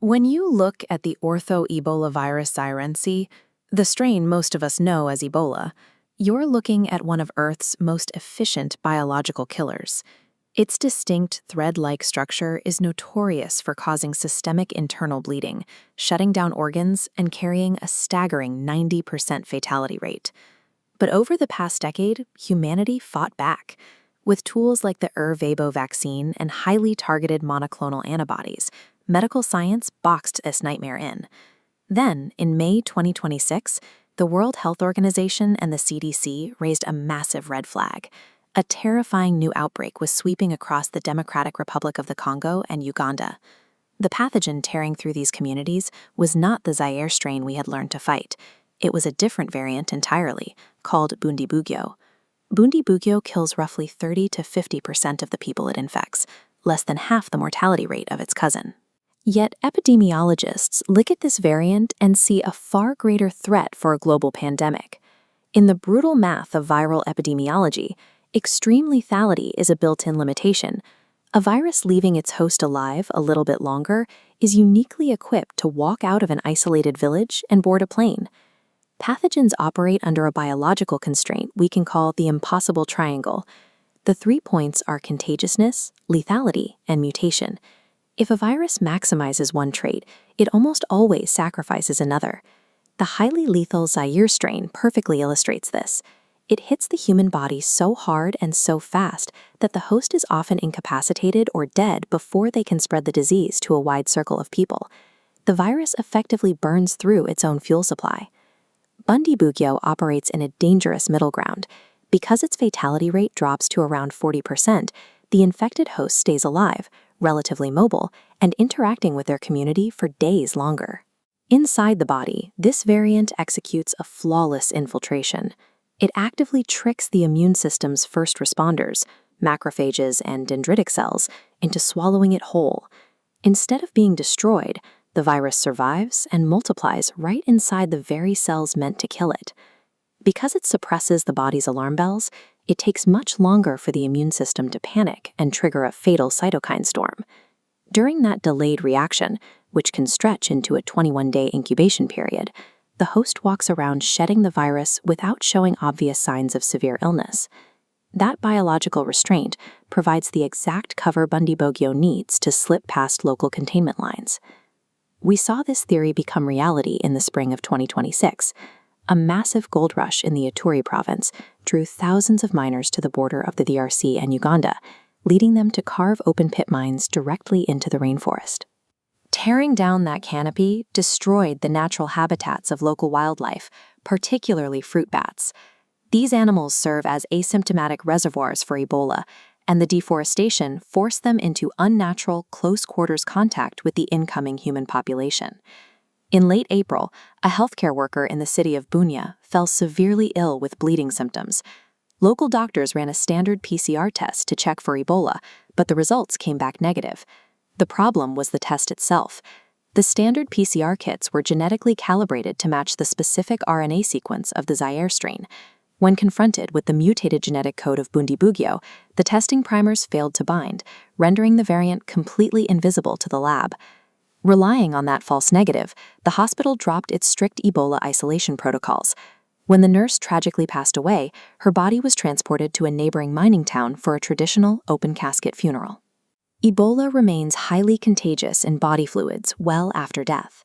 When you look at the ortho-Ebola virus Zaire, the strain most of us know as Ebola, you're looking at one of Earth's most efficient biological killers. Its distinct thread-like structure is notorious for causing systemic internal bleeding, shutting down organs, and carrying a staggering 90% fatality rate. But over the past decade, humanity fought back. With tools like the Ebola vaccine and highly targeted monoclonal antibodies, medical science boxed this nightmare in. Then, in May 2026, the World Health Organization and the CDC raised a massive red flag. A terrifying new outbreak was sweeping across the Democratic Republic of the Congo and Uganda. The pathogen tearing through these communities was not the Zaire strain we had learned to fight. It was a different variant entirely, called Bundibugyo. Bundibugyo kills roughly 30 to 50% of the people it infects, less than half the mortality rate of its cousin. Yet epidemiologists look at this variant and see a far greater threat for a global pandemic. In the brutal math of viral epidemiology, extreme lethality is a built-in limitation. A virus leaving its host alive a little bit longer is uniquely equipped to walk out of an isolated village and board a plane. Pathogens operate under a biological constraint we can call the impossible triangle. The 3 points are contagiousness, lethality, and mutation. If a virus maximizes one trait, it almost always sacrifices another. The highly lethal Zaire strain perfectly illustrates this. It hits the human body so hard and so fast that the host is often incapacitated or dead before they can spread the disease to a wide circle of people. The virus effectively burns through its own fuel supply. Bundibugyo operates in a dangerous middle ground. Because its fatality rate drops to around 40%, the infected host stays alive, relatively mobile, and interacting with their community for days longer. Inside the body, this variant executes a flawless infiltration. It actively tricks the immune system's first responders, macrophages and dendritic cells, into swallowing it whole. Instead of being destroyed, the virus survives and multiplies right inside the very cells meant to kill it. Because it suppresses the body's alarm bells, it takes much longer for the immune system to panic and trigger a fatal cytokine storm. During that delayed reaction, which can stretch into a 21-day incubation period, the host walks around shedding the virus without showing obvious signs of severe illness. That biological restraint provides the exact cover Bundibugyo needs to slip past local containment lines. We saw this theory become reality in the spring of 2026. A massive gold rush in the Ituri province drew thousands of miners to the border of the DRC and Uganda, leading them to carve open pit mines directly into the rainforest. Tearing down that canopy destroyed the natural habitats of local wildlife, particularly fruit bats. These animals serve as asymptomatic reservoirs for Ebola, and the deforestation forced them into unnatural, close-quarters contact with the incoming human population. In late April, a healthcare worker in the city of Bunia fell severely ill with bleeding symptoms. Local doctors ran a standard PCR test to check for Ebola, but the results came back negative. The problem was the test itself. The standard PCR kits were genetically calibrated to match the specific RNA sequence of the Zaire strain. When confronted with the mutated genetic code of Bundibugyo, the testing primers failed to bind, rendering the variant completely invisible to the lab. Relying on that false negative, the hospital dropped its strict Ebola isolation protocols. When the nurse tragically passed away, her body was transported to a neighboring mining town for a traditional open-casket funeral. Ebola remains highly contagious in body fluids well after death.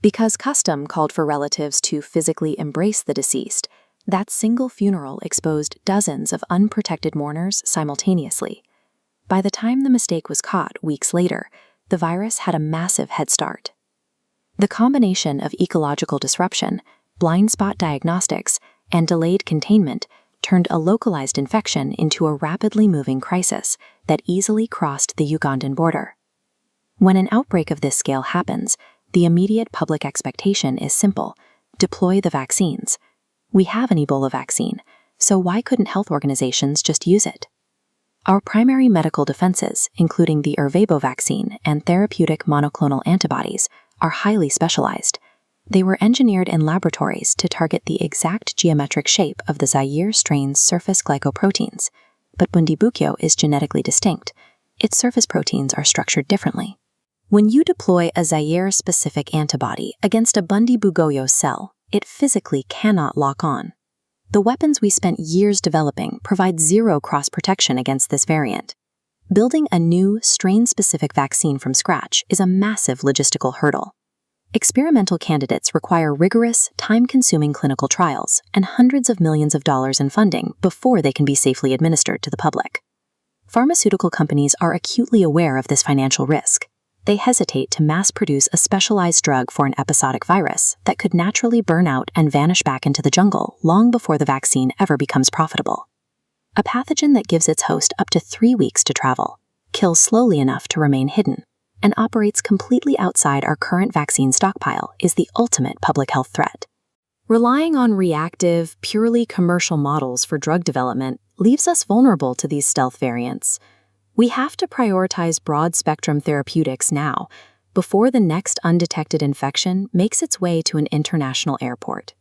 Because custom called for relatives to physically embrace the deceased, that single funeral exposed dozens of unprotected mourners simultaneously. By the time the mistake was caught weeks later, the virus had a massive head start. The combination of ecological disruption, blind spot diagnostics, and delayed containment turned a localized infection into a rapidly moving crisis that easily crossed the Ugandan border. When an outbreak of this scale happens, the immediate public expectation is simple: deploy the vaccines. We have an Ebola vaccine, so why couldn't health organizations just use it? Our primary medical defenses, including the Ebola vaccine and therapeutic monoclonal antibodies, are highly specialized. They were engineered in laboratories to target the exact geometric shape of the Zaire strain's surface glycoproteins, but Bundibugyo is genetically distinct. Its surface proteins are structured differently. When you deploy a Zaire-specific antibody against a Bundibugyo cell, it physically cannot lock on. The weapons we spent years developing provide zero cross-protection against this variant. Building a new, strain-specific vaccine from scratch is a massive logistical hurdle. Experimental candidates require rigorous, time-consuming clinical trials and hundreds of millions of dollars in funding before they can be safely administered to the public. Pharmaceutical companies are acutely aware of this financial risk. They hesitate to mass-produce a specialized drug for an episodic virus that could naturally burn out and vanish back into the jungle long before the vaccine ever becomes profitable. A pathogen that gives its host up to 3 weeks to travel, kills slowly enough to remain hidden, and operates completely outside our current vaccine stockpile is the ultimate public health threat. Relying on reactive, purely commercial models for drug development leaves us vulnerable to these stealth variants. We have to prioritize broad-spectrum therapeutics now, before the next undetected infection makes its way to an international airport.